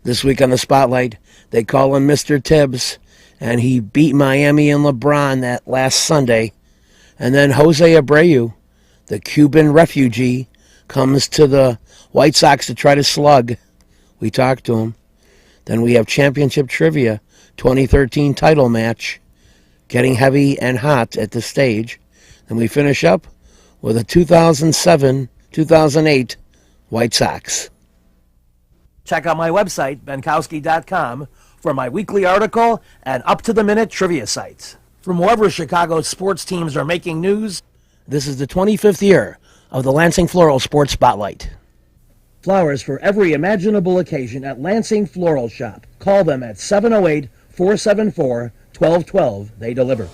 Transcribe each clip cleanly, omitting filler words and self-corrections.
This week on the Spotlight, they call him Mr. Tibbs, and he beat Miami and LeBron that last Sunday. And then Jose Abreu, the Cuban refugee, comes to the White Sox to try to slug. We talked to him. Then we have championship trivia, 2013 title match, getting heavy and hot at the stage. Then we finish up with a 2007-2008 White Sox. Check out my website, benkowski.com, for my weekly article and up-to-the-minute trivia sites. From wherever Chicago's sports teams are making news, this is the 25th year of the Lansing Floral Sports Spotlight. Flowers for every imaginable occasion at Lansing Floral Shop. Call them at 708-474-1212. They deliver.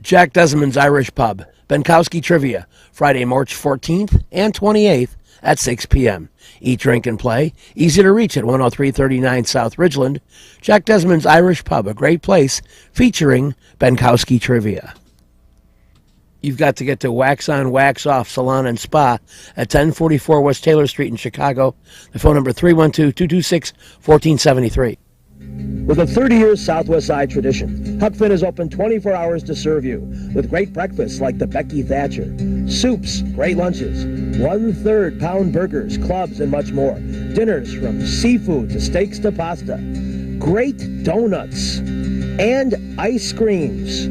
Jack Desmond's Irish Pub, Benkowski Trivia, Friday, March 14th and 28th at 6 p.m. Eat, drink, and play. Easy to reach at 10339 South Ridgeland. Jack Desmond's Irish Pub, a great place featuring Benkowski Trivia. You've got to get to Wax On, Wax Off Salon and Spa at 1044 West Taylor Street in Chicago. The phone number 312-226-1473. With a 30-year Southwest Side tradition, Huck Finn is open 24 hours to serve you with great breakfasts like the Becky Thatcher, soups, great lunches, 1/3 pound burgers, clubs, and much more. Dinners from seafood to steaks to pasta, great donuts, and ice creams.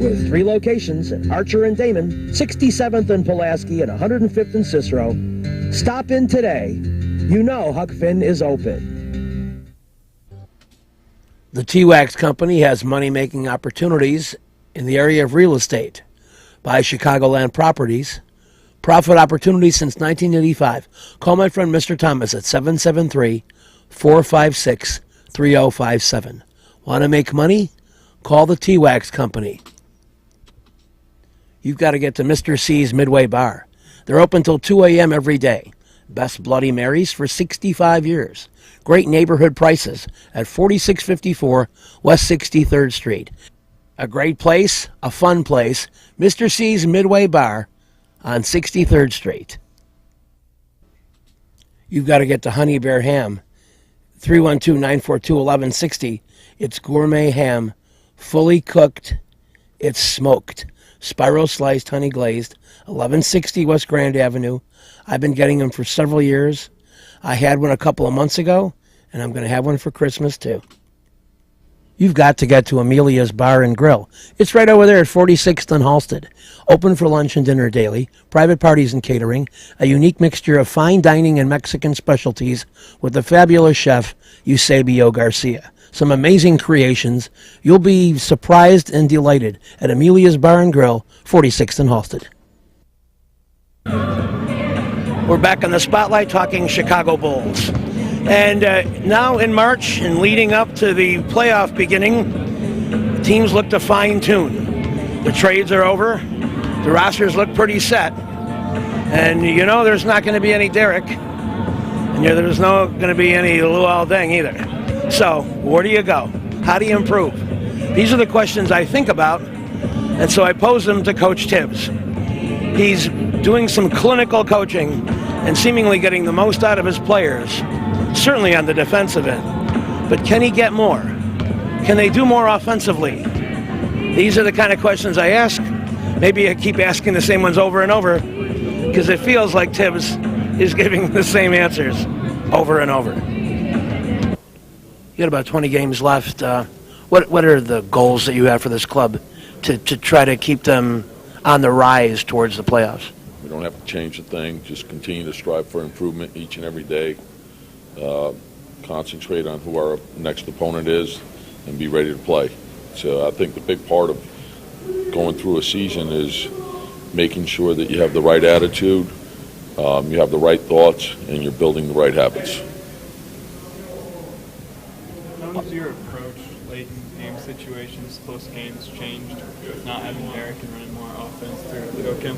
With 3 locations at Archer and Damon, 67th and Pulaski, and 105th and Cicero. Stop in today. You know Huck Finn is open. The T-Wax Company has money-making opportunities in the area of real estate. Buy Chicagoland properties. Profit opportunities since 1985. Call my friend Mr. Thomas at 773-456-3057. Want to make money? Call the T-Wax Company. You've got to get to Mr. C's Midway Bar. They're open till 2 a.m. every day. Best Bloody Marys for 65 years. Great neighborhood prices at 4654 West 63rd Street. A great place, a fun place, Mr. C's Midway Bar on 63rd Street. You've got to get to Honey Bear Ham, 312-942-1160. It's gourmet ham, fully cooked, it's smoked, spiral sliced, honey glazed, 1160 West Grand Avenue. I've been getting them for several years. I had one a couple of months ago, and I'm going to have one for Christmas, too. You've got to get to Amelia's Bar and Grill. It's right over there at 46th and Halsted. Open for lunch and dinner daily, private parties and catering, a unique mixture of fine dining and Mexican specialties with the fabulous chef, Eusebio Garcia. Some amazing creations. You'll be surprised and delighted at Amelia's Bar and Grill, 46th and Halsted. We're back on the Spotlight talking Chicago Bulls. And now in March and leading up to the playoff beginning, teams look to fine-tune. The trades are over. The rosters look pretty set. And you know there's not going to be any Derek. And there's not going to be any Luol Deng either. So where do you go? How do you improve? These are the questions I think about. And so I pose them to Coach Tibbs. He's doing some clinical coaching and seemingly getting the most out of his players, certainly on the defensive end. But can he get more? Can they do more offensively? These are the kind of questions I ask. Maybe I keep asking the same ones over and over because it feels like Tibbs is giving the same answers over and over. You got about 20 games left. What are the goals that you have for this club to try to keep them on the rise towards the playoffs? We don't have to change a thing. Just continue to strive for improvement each and every day. Concentrate on who our next opponent is and be ready to play. So I think the big part of going through a season is making sure that you have the right attitude, you have the right thoughts, and you're building the right habits. How has your approach late in game situations, close games, changed with not having Derek and running more offense through Joakim?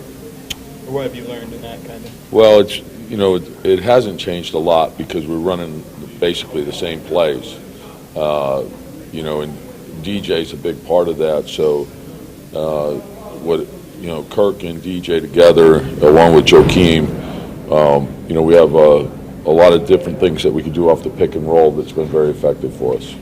Or what have you learned in that kind of? Well, it hasn't changed a lot because we're running basically the same plays. And DJ's a big part of that. So, Kirk and DJ together, along with Joakim, we have a lot of different things that we can do off the pick and roll that's been very effective for us.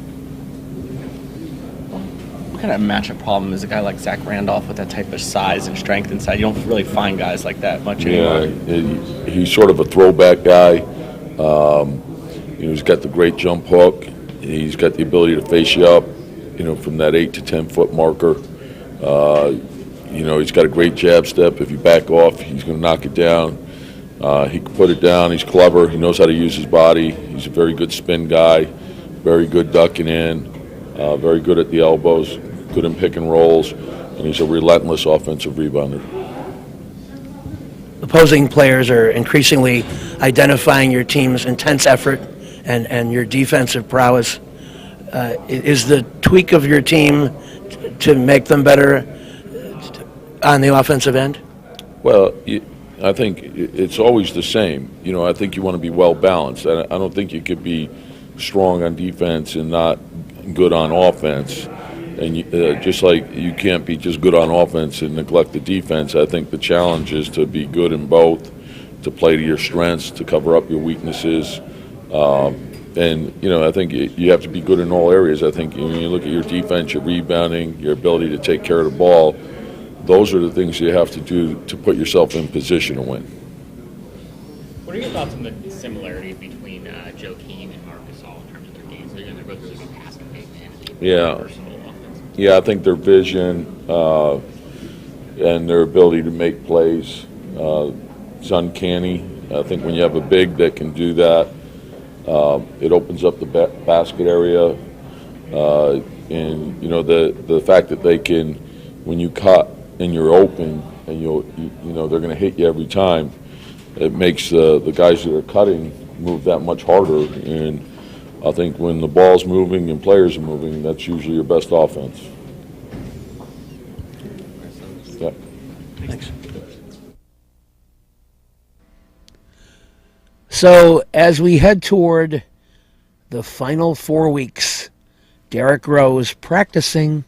What kind of matchup problem is a guy like Zach Randolph with that type of size and strength inside? You don't really find guys like that much anymore. Yeah, he's sort of a throwback guy. He's got the great jump hook. He's got the ability to face you up, from that 8 to 10 foot marker. He's got a great jab step. If you back off, he's going to knock it down. He can put it down. He's clever. He knows how to use his body. He's a very good spin guy, very good ducking in, very good at the elbows, good in pick and rolls, and he's a relentless offensive rebounder. Opposing players are increasingly identifying your team's intense effort and your defensive prowess. Is the tweak of your team to make them better on the offensive end? Well, I think it's always the same. I think you want to be well balanced. I don't think you could be strong on defense and not good on offense. And just like you can't be just good on offense and neglect the defense, I think the challenge is to be good in both, to play to your strengths, to cover up your weaknesses. I think you have to be good in all areas. I think when you look at your defense, your rebounding, your ability to take care of the ball, those are the things you have to do to put yourself in position to win. What are your thoughts on the similarity between Joakim and Marc Gasol in terms of their games? They're both really good passing big men. Yeah. Versatile offense. Yeah, I think their vision and their ability to make plays is uncanny. I think when you have a big that can do that, it opens up the basket area. The fact that they can, when you cut and you're open and they're going to hit you every time, it makes the guys that are cutting move that much harder. And I think when the ball's moving and players are moving, that's usually your best offense. Yeah. Thanks. So as we head toward the final 4 weeks, Derrick Rose practicing,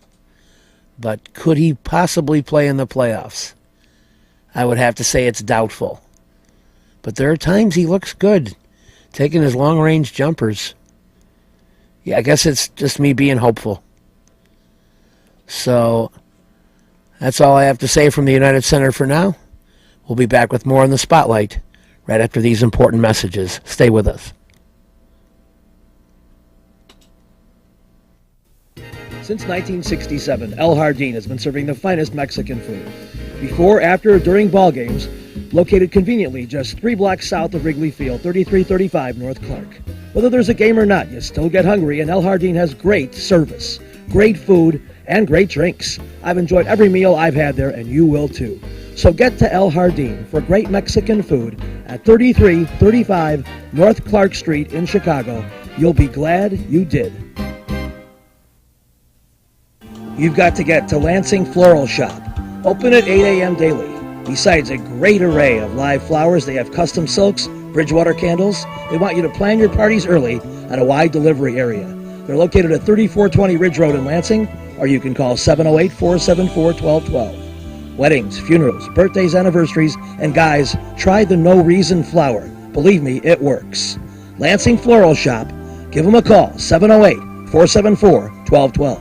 but could he possibly play in the playoffs? I would have to say it's doubtful. But there are times he looks good, taking his long-range jumpers. Yeah, I guess it's just me being hopeful. So that's all I have to say from the United Center for now. We'll be back with more in the Spotlight right after these important messages. Stay with us. Since 1967, El Jardín has been serving the finest Mexican food. Before, after, during ball games, located conveniently just 3 blocks south of Wrigley Field, 3335 North Clark. Whether there's a game or not, you still get hungry, and El Jardín has great service, great food, and great drinks. I've enjoyed every meal I've had there, and you will too. So get to El Jardín for great Mexican food at 3335 North Clark Street in Chicago. You'll be glad you did. You've got to get to Lansing Floral Shop. Open at 8 a.m. daily. Besides a great array of live flowers, they have custom silks, Bridgewater candles. They want you to plan your parties early at a wide delivery area. They're located at 3420 Ridge Road in Lansing, or you can call 708-474-1212. Weddings, funerals, birthdays, anniversaries, and guys, try the No Reason flower. Believe me, it works. Lansing Floral Shop. Give them a call, 708-474-1212.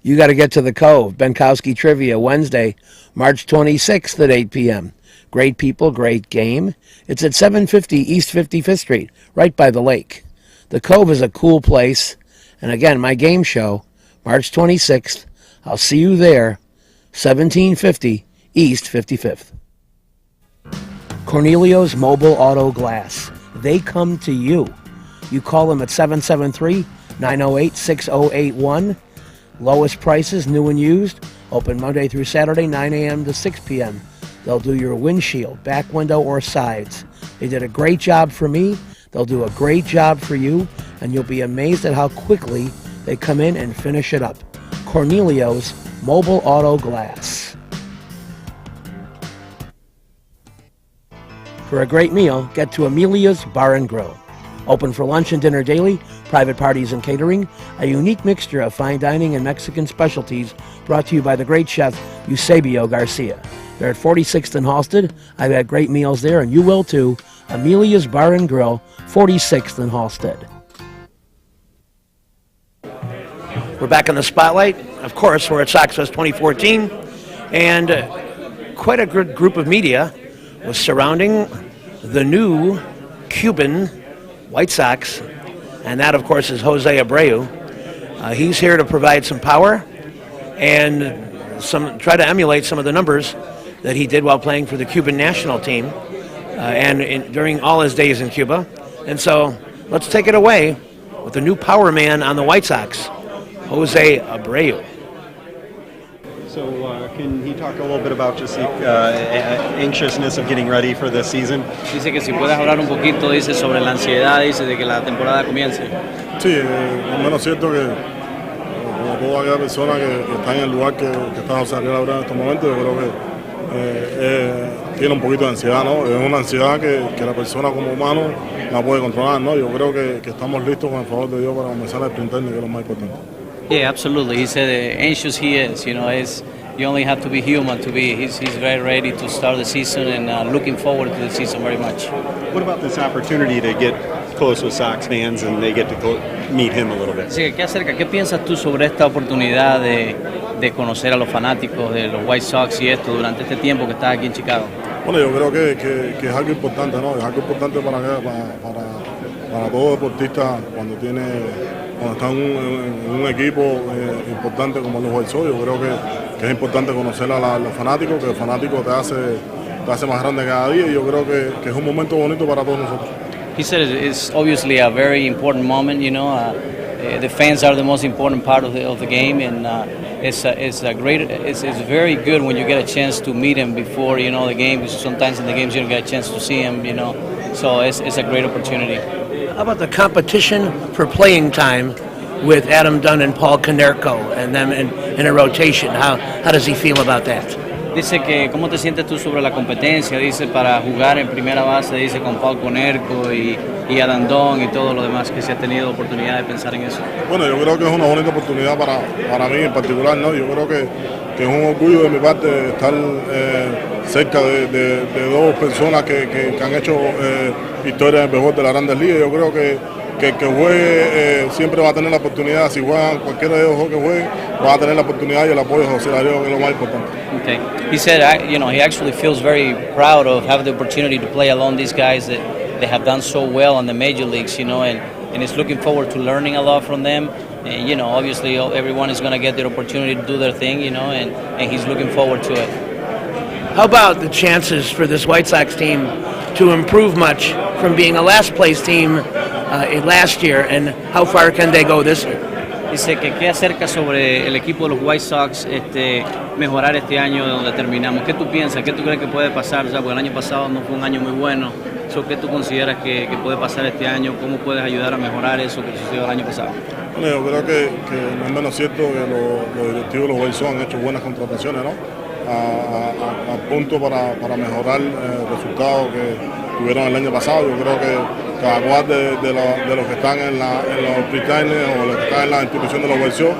You got to get to the Cove. Benkowski Trivia, Wednesday, March 26th at 8 p.m. Great people, great game. It's at 750 East 55th Street, right by the lake. The Cove is a cool place. And again, my game show, March 26th. I'll see you there, 1750 East 55th. Cornelio's Mobile Auto Glass. They come to you. You call them at 773-908-6081. Lowest prices, new and used. Open Monday through Saturday, 9 a.m. to 6 p.m. They'll do your windshield, back window, or sides. They did a great job for me. They'll do a great job for you, and you'll be amazed at how quickly they come in and finish it up. Cornelio's Mobile Auto Glass. For a great meal, get to Amelia's Bar and Grill. Open for lunch and dinner daily, private parties and catering, a unique mixture of fine dining and Mexican specialties brought to you by the great chef Eusebio Garcia. They're at 46th and Halsted. I've had great meals there, and you will too. Amelia's Bar and Grill, 46th and Halstead. We're back in the spotlight. Of course, we're at SoxFest 2014, and quite a good group of media was surrounding the new Cuban White Sox, and that, of course, is Jose Abreu. He's here to provide some power and try to emulate some of the numbers that he did while playing for the Cuban national team during all his days in Cuba. And so let's take it away with the new power man on the White Sox, Jose Abreu. So can he talk a little bit about just the anxiousness of getting ready for this season? Dice que si puedes hablar un poquito, dice, sobre la ansiedad, dice, de que la temporada comience. Sí, al menos cierto que como toda aquella persona que está en el lugar que está José Ariel Abreu en estos momentos, yo creo que tiene un poquito de ansiedad, ¿no? Es una ansiedad que la persona como humano la puede controlar, ¿no? Yo creo que estamos listos con el favor de Dios para comenzar el sprint técnico, que es lo más importante. Yeah, absolutely. He said anxious he is, you only have to be human to be. He's very ready to start the season and looking forward to the season very much. What about this opportunity to get close with Sox fans and they get to meet him a little bit? Así que, ¿qué piensas tú sobre esta oportunidad de conocer a los fanáticos de los White Sox y esto durante este tiempo que estás aquí en Chicago? Bueno, yo creo que es algo importante, ¿no? Es algo importante para todo deportista cuando está en un equipo importante como los White Sox. Yo creo que es importante conocer a los fanáticos, que el fanático te hace más grande cada día, y yo creo que es un momento bonito para todos nosotros. He said it's obviously a very important moment, the fans are the most important part of the game, and it's very good when you get a chance to meet him before the game, because sometimes in the games you don't get a chance to see him, so it's a great opportunity. How about the competition for playing time with Adam Dunn and Paul Konerko and them in a rotation? How does he feel about that? Dice que cómo te sientes tú sobre la competencia, dice, para jugar en primera base, dice, con Paul Konerko y Adam Dunn y todo lo demás, que se ha tenido oportunidad de pensar en eso. Bueno, yo creo que es una bonita oportunidad para mí en particular, ¿no? Yo creo que es un orgullo de mi parte estar cerca de dos personas que han hecho historia en el béisbol de las Grandes Ligas. Yo creo que el que juegue siempre va a tener la oportunidad. Si juegan cualquiera de los dos que jueguen, va a tener la oportunidad y el apoyo de José Ariel, que es lo más importante. Okay. He said, he actually feels very proud of having the opportunity to play along these guys that they have done so well in the major leagues, and he's looking forward to learning a lot from them. And, obviously everyone is going to get their opportunity to do their thing, and he's looking forward to it. How about the chances for this White Sox team to improve much from being a last-place team last year, and how far can they go this year? Dice que qué acerca sobre el equipo de los White Sox mejorar este año de donde terminamos. ¿Qué tú piensas? ¿Qué tú crees que puede pasar? Porque el año pasado no fue un año muy bueno. ¿Qué tú consideras que puede pasar este año? ¿Cómo puedes ayudar a mejorar eso que sucedió el año pasado? Bueno, yo creo que no es menos cierto que los directivos de los White Sox han hecho buenas contrataciones, ¿no? A punto para mejorar el resultado que tuvieron el año pasado. Yo creo que cada cual de los que están en los pre-timers o los que están en la institución de los White Sox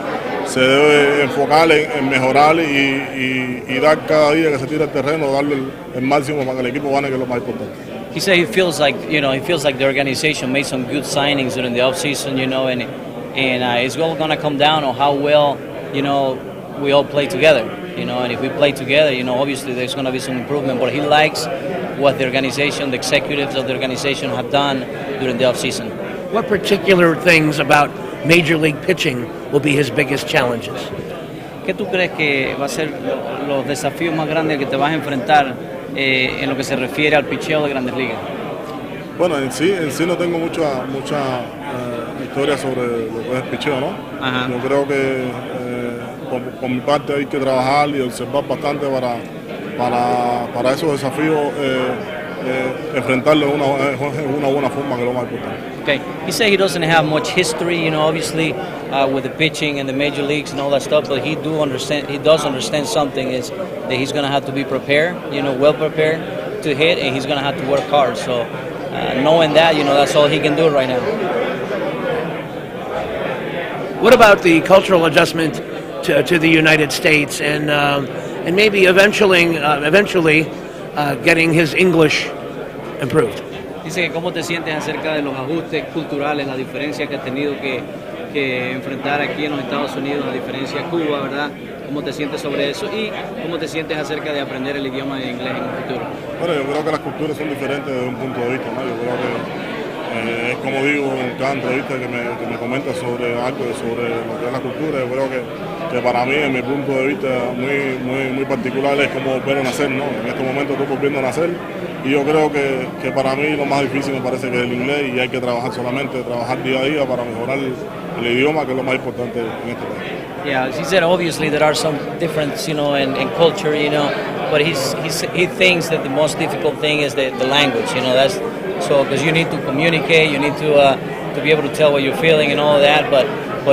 se debe enfocar en mejorar y dar cada día que se tira el terreno, darle el máximo para que el equipo gane, que es lo más importante. He said he feels like the organization made some good signings during the offseason, and it's all going to come down on how well, we all play together, and if we play together, obviously there's going to be some improvement, but he likes what the organization, the executives of the organization have done during the offseason. What particular things about Major League pitching will be his biggest challenges? ¿Qué tú crees que va a ser los desafíos más grandes que te vas a enfrentar en lo que se refiere al picheo de Grandes Ligas? Bueno, en sí no tengo mucha historia sobre lo que es el picheo, ¿no? Ajá. Yo creo que por mi parte hay que trabajar y observar bastante para esos desafíos, enfrentarlos en una buena forma, que es lo más importante. Okay. He said he doesn't have much history, obviously with the pitching and the major leagues and all that stuff, but he does understand something is that he's going to have to be prepared, well prepared to hit, and he's going to have to work hard. So knowing that, that's all he can do right now. What about the cultural adjustment to the United States and maybe eventually getting his English improved? Dice que cómo te sientes acerca de los ajustes culturales, la diferencia que has tenido que enfrentar aquí en los Estados Unidos, la diferencia de Cuba, ¿verdad? ¿Cómo te sientes sobre eso? Y cómo te sientes acerca de aprender el idioma de inglés en el futuro. Bueno, yo creo que las culturas son diferentes desde un punto de vista, ¿no? Yo creo que es como digo en cada entrevista que me comenta sobre algo, sobre lo que es la cultura. Yo creo que para mí, en mi punto de vista muy particular, es como ver nacer, ¿no? En este momento estoy volviendo a nacer y yo creo que para mí lo más difícil me parece que es el inglés y hay que trabajar solamente, trabajar día a día para mejorar el idioma, que es lo más importante en este país. Yeah, he said obviously there are some difference, in culture, but he thinks that the most difficult thing is the language, that's so because you need to communicate, you need to be able to tell what you're feeling and all of that, but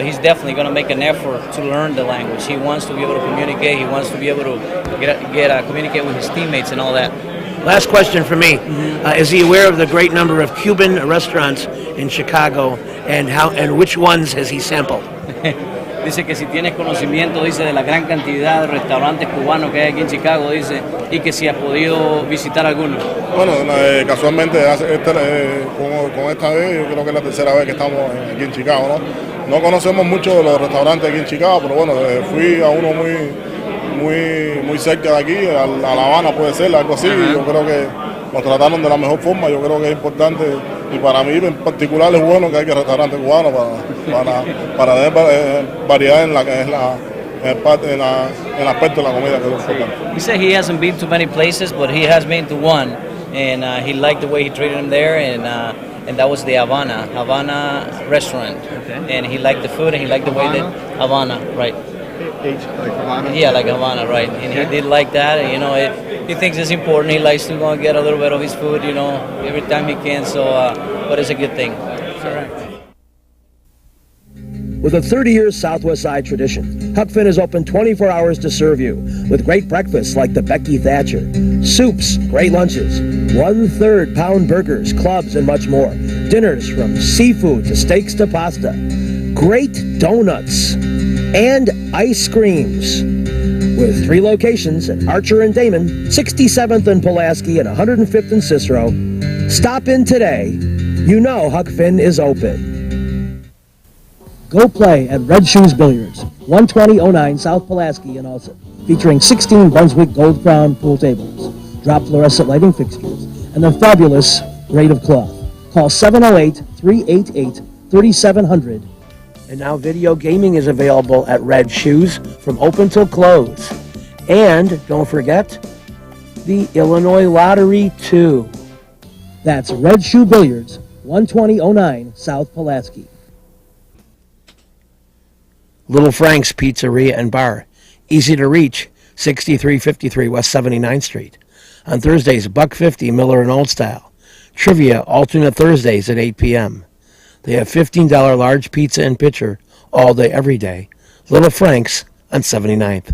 he's definitely going to make an effort to learn the language. He wants to be able to communicate, he wants to be able to communicate with his teammates and all that. Last question for me. Is he aware of the great number of Cuban restaurants in Chicago, and which ones has he sampled? Dice que si tienes conocimiento, dice, de la gran cantidad de restaurantes cubanos que hay aquí en Chicago, dice, y que si has podido visitar alguno. Bueno, casualmente con esta vez, yo creo que es la tercera vez que estamos aquí en Chicago, ¿no? No conocemos mucho de los restaurantes aquí en Chicago, pero bueno, fui a uno muy cerca de aquí, a La Habana puede ser, algo así, y yo creo que nos trataron de la mejor forma. Yo creo que es importante, y para mí en particular es bueno que haya restaurantes cubanos para tener variedad en la que es en el aspecto de la comida, que es importante. He said he hasn't been to many places, but he has been to one, and he liked the way he treated him there, and that was the Havana restaurant. Okay. And he liked the food, and he liked the way that Havana, right? Like Havana? Yeah, like Havana, right. And he did like that, and he thinks it's important. He likes to go and get a little bit of his food, every time he can, so, but it's a good thing. Correct. With a 30-year Southwest Side tradition, Huck Finn is open 24 hours to serve you with great breakfasts like the Becky Thatcher, soups, great lunches, 1/3 pound burgers, clubs, and much more. Dinners from seafood to steaks to pasta, great donuts, and ice creams. With 3 locations at Archer and Damon, 67th and Pulaski, and 105th and Cicero. Stop in today. You know Huck Finn is open. Go play at Red Shoes Billiards, 12009 South Pulaski in Alsip, featuring 16 Brunswick Gold Crown pool tables, drop fluorescent lighting fixtures, and the fabulous Braid of Cloth. Call 708-388-3700. And now video gaming is available at Red Shoes from open till close. And don't forget the Illinois Lottery, too. That's Red Shoe Billiards, 12009 South Pulaski. Little Frank's Pizzeria and Bar. Easy to reach, 6353 West 79th Street. On Thursdays, $1.50 Miller and Old Style. Trivia alternate Thursdays at 8 p.m. They have $15 large pizza and pitcher all day, every day. Little Frank's on 79th.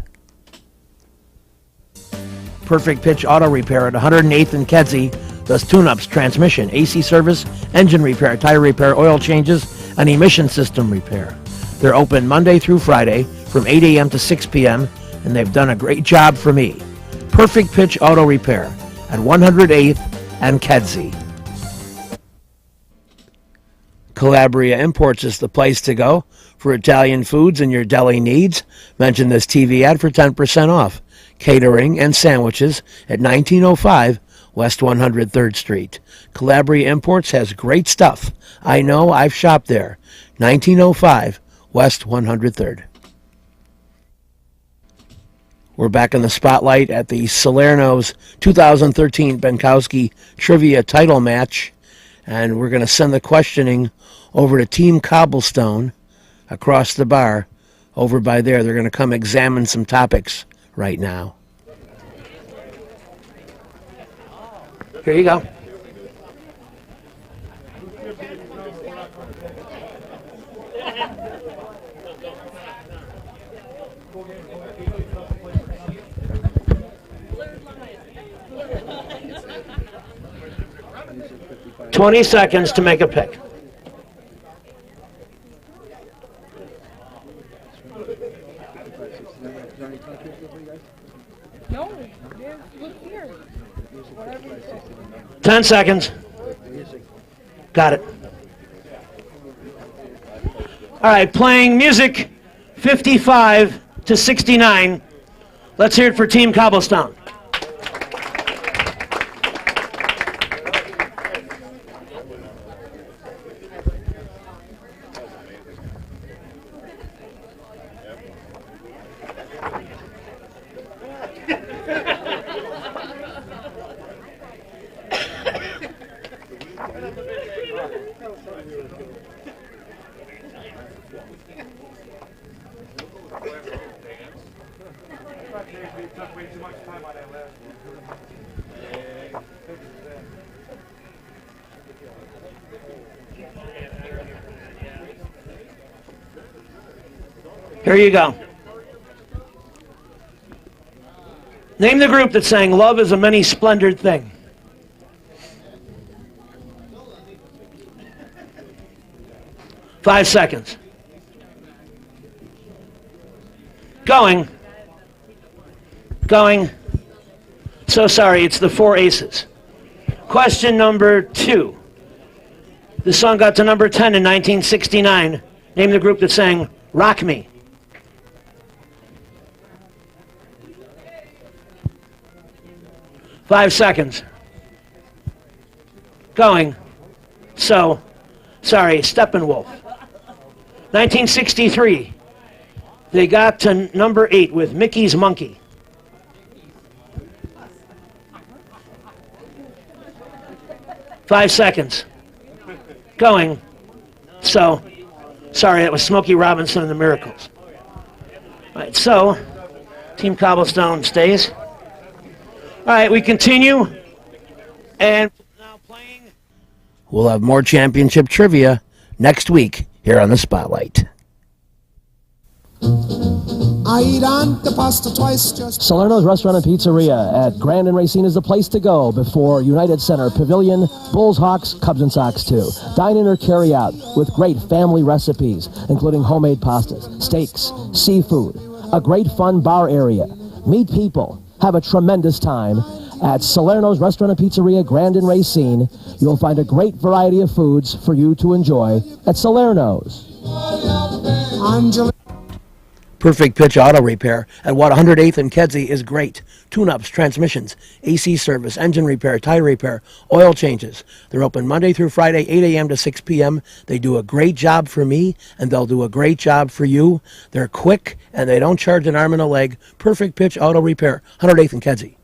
Perfect Pitch Auto Repair at 108th and Kedzie does tune-ups, transmission, AC service, engine repair, tire repair, oil changes, and emission system repair. They're open Monday through Friday from 8 a.m. to 6 p.m., and they've done a great job for me. Perfect Pitch Auto Repair at 108th and Kedzie. Calabria Imports is the place to go for Italian foods and your deli needs. Mention this TV ad for 10% off. Catering and sandwiches at 1905 West 103rd Street. Calabria Imports has great stuff. I know, I've shopped there. 1905 West 103rd. We're back in the spotlight at the Salerno's 2013 Benkowski Trivia Title Match, and we're going to send the questioning over to Team Cobblestone across the bar over by there. They're going to come examine some topics right now. Here you go. $20 seconds to make a pick. No, look here. 10 seconds. Got it. All right, playing music 55 to 69. Let's hear it for Team Cobblestone. Here you go. Name the group that sang Love is a Many Splendored Thing. Five seconds. Going. So sorry, it's the Four Aces. Question number 2. The song got to number 10 in 1969. Name the group that sang Rock Me. Five seconds. Going. So, sorry, Steppenwolf. 1963. They got to number 8 with Mickey's Monkey. Five seconds. Going. So, sorry, that was Smokey Robinson and the Miracles. All right, so, Team Cobblestone stays. All right, we continue. And now playing. We'll have more championship trivia next week here on the Spotlight. I eat on the pasta twice just. Salerno's Restaurant and Pizzeria at Grand and Racine is the place to go before United Center Pavilion, Bulls, Hawks, Cubs, and Sox too. Dine in or carry out with great family recipes, including homemade pastas, steaks, seafood, a great fun bar area. Meet people, have a tremendous time. At Salerno's Restaurant and Pizzeria, Grand and Racine, you'll find a great variety of foods for you to enjoy at Salerno's. Perfect Pitch Auto Repair at Watt 108th and Kedzie is great. Tune-ups, transmissions, AC service, engine repair, tire repair, oil changes. They're open Monday through Friday, 8 a.m. to 6 p.m. They do a great job for me, and they'll do a great job for you. They're quick, and they don't charge an arm and a leg. Perfect Pitch Auto Repair, 108th and Kedzie.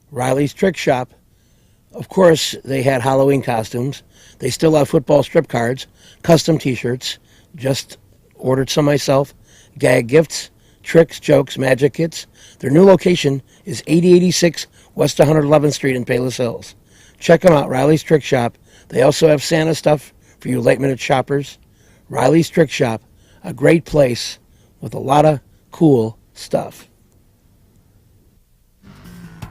Riley's Trick Shop. Of course, they had Halloween costumes. They still have football strip cards, custom T-shirts. Just ordered some myself. Gag gifts, tricks, jokes, magic kits. Their new location is 8086 West 111th Street in Palos Hills. Check them out, Riley's Trick Shop. They also have Santa stuff for you late-minute shoppers. Riley's Trick Shop, a great place with a lot of cool stuff.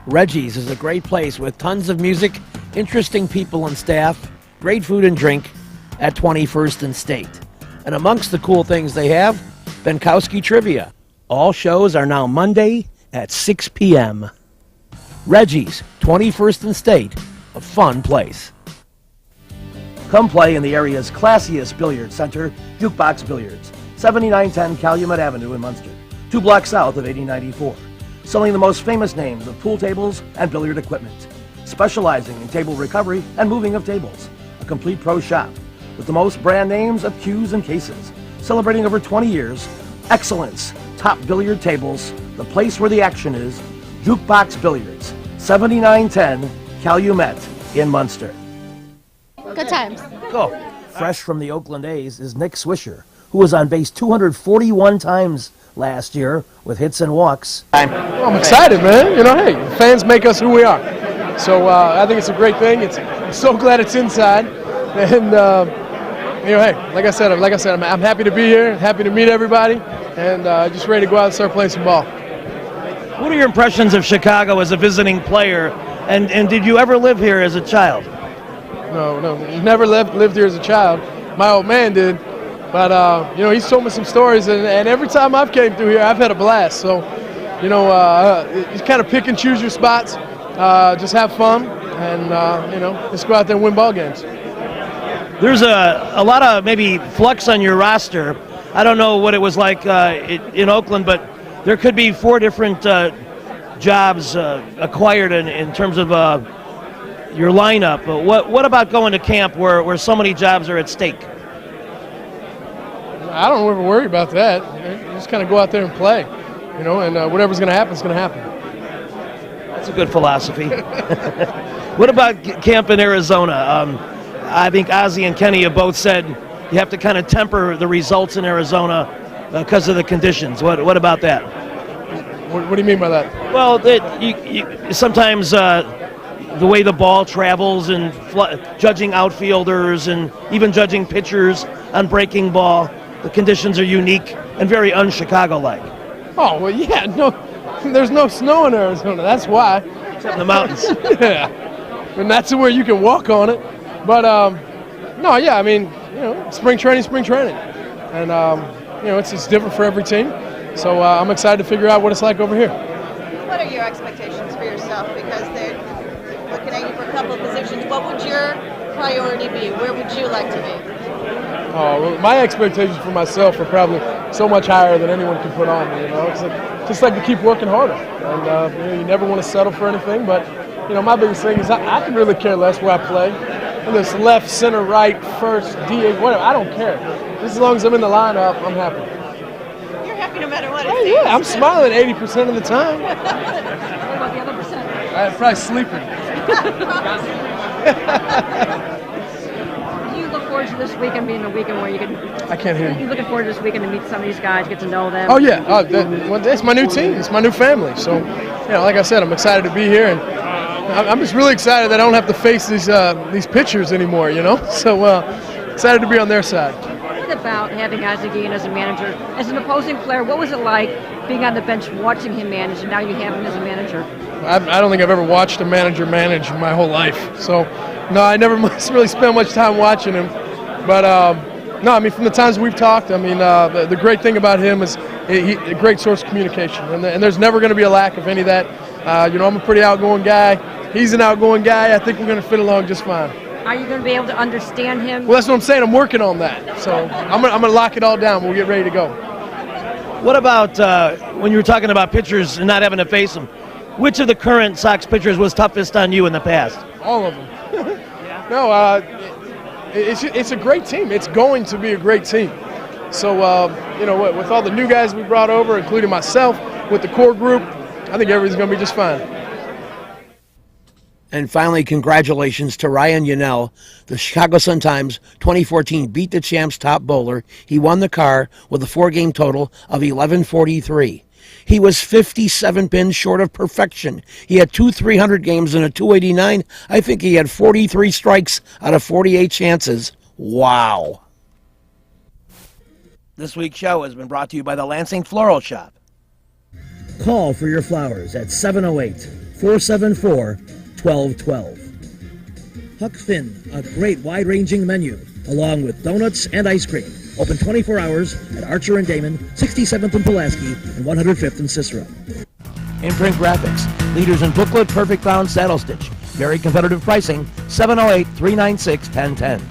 Reggie's is a great place with tons of music, interesting people and staff, great food and drink at 21st and State. And amongst the cool things they have, Benkowski Trivia. All shows are now Monday at 6 p.m. Reggie's, 21st and State, a fun place. Come play in the area's classiest billiard center, Jukebox Billiards, 7910 Calumet Avenue in Munster, 2 blocks south of 8094. Selling the most famous names of pool tables and billiard equipment. Specializing in table recovery and moving of tables. A complete pro shop with the most brand names of cues and cases. Celebrating over 20 years. Excellence. Top billiard tables. The place where the action is. Jukebox Billiards. 7910 Calumet in Munster. Good times. Go. Fresh from the Oakland A's is Nick Swisher, who was on base 241 times last year with hits and walks. I'm excited, man. You know, hey, fans make us who we are. So I think it's a great thing. I'm so glad it's inside. And, you know, hey, like I said, I'm happy to be here, happy to meet everybody, and just ready to go out and start playing some ball. What are your impressions of Chicago as a visiting player? And did you ever live here as a child? No, never lived here as a child. My old man did. But, you know, he's told me some stories, and every time I've came through here, I've had a blast. So, you know, you kind of pick and choose your spots, just have fun, and let's go out there and win ball games. There's a lot of maybe flux on your roster. I don't know what it was like in Oakland, but there could be 4 different jobs acquired in terms of your lineup. But what about going to camp where so many jobs are at stake? I don't ever worry about that. You just kind of go out there and play, and whatever's going to happen is going to happen. That's a good philosophy. What about camp in Arizona? I think Ozzie and Kenny have both said you have to kind of temper the results in Arizona because of the conditions. What about that? What do you mean by that? Well, sometimes the way the ball travels and judging outfielders and even judging pitchers on breaking ball, the conditions are unique and very un-Chicago-like. Oh, well, yeah, no, there's no snow in Arizona. That's why. Except in the mountains. Yeah, and that's where you can walk on it. But, no, yeah, I mean, spring training. And, it's different for every team. So I'm excited to figure out what it's like over here. What are your expectations for yourself? Because they're looking at you for a couple of positions. What would your priority be? Where would you like to be? Oh, well, my expectations for myself are probably so much higher than anyone can put on me. It's just like to keep working harder. And you never want to settle for anything. But my biggest thing is I can really care less where I play. Whether it's left, center, right, first, DH, whatever. I don't care. Just as long as I'm in the lineup, I'm happy. You're happy no matter what. Oh, yeah, I'm smiling 80% of the time. What about the other percent? I'm probably sleeping. Do you look forward to this weekend being a weekend where you can... I can't hear you. You're looking forward to this weekend to meet some of these guys, get to know them? Oh, yeah. It's my new team. It's my new family. So, like I said, I'm excited to be here. And I'm just really excited that I don't have to face these pitchers anymore, So excited to be on their side. What about having Ozzie Guillen as a manager? As an opposing player, what was it like being on the bench watching him manage, and now you have him as a manager? I don't think I've ever watched a manager manage my whole life. So, no, I never really spent much time watching him. But, no, I mean, from the times we've talked, I mean, the great thing about him is a great source of communication. And there's never going to be a lack of any of that. I'm a pretty outgoing guy. He's an outgoing guy. I think we're going to fit along just fine. Are you going to be able to understand him? Well, that's what I'm saying. I'm working on that. So I'm going to lock it all down. We'll get ready to go. What about when you were talking about pitchers and not having to face them? Which of the current Sox pitchers was toughest on you in the past? All of them. No, it's a great team. It's going to be a great team. So, with all the new guys we brought over, including myself, with the core group, I think everything's going to be just fine. And finally, congratulations to Ryan Yannell, the Chicago Sun-Times 2014 Beat the Champs top bowler. He won the car with a 4-game total of 1143. He was 57 pins short of perfection. He had 2 300 games and a 289. I think he had 43 strikes out of 48 chances. Wow. This week's show has been brought to you by the Lansing Floral Shop. Call for your flowers at 708-474-1212. Huck Finn, a great wide-ranging menu, along with donuts and ice cream. Open 24 hours at Archer and Damon, 67th and Pulaski, and 105th and Cicero. Imprint Graphics, leaders in booklet, perfect bound saddle stitch. Very competitive pricing, 708-396-1010.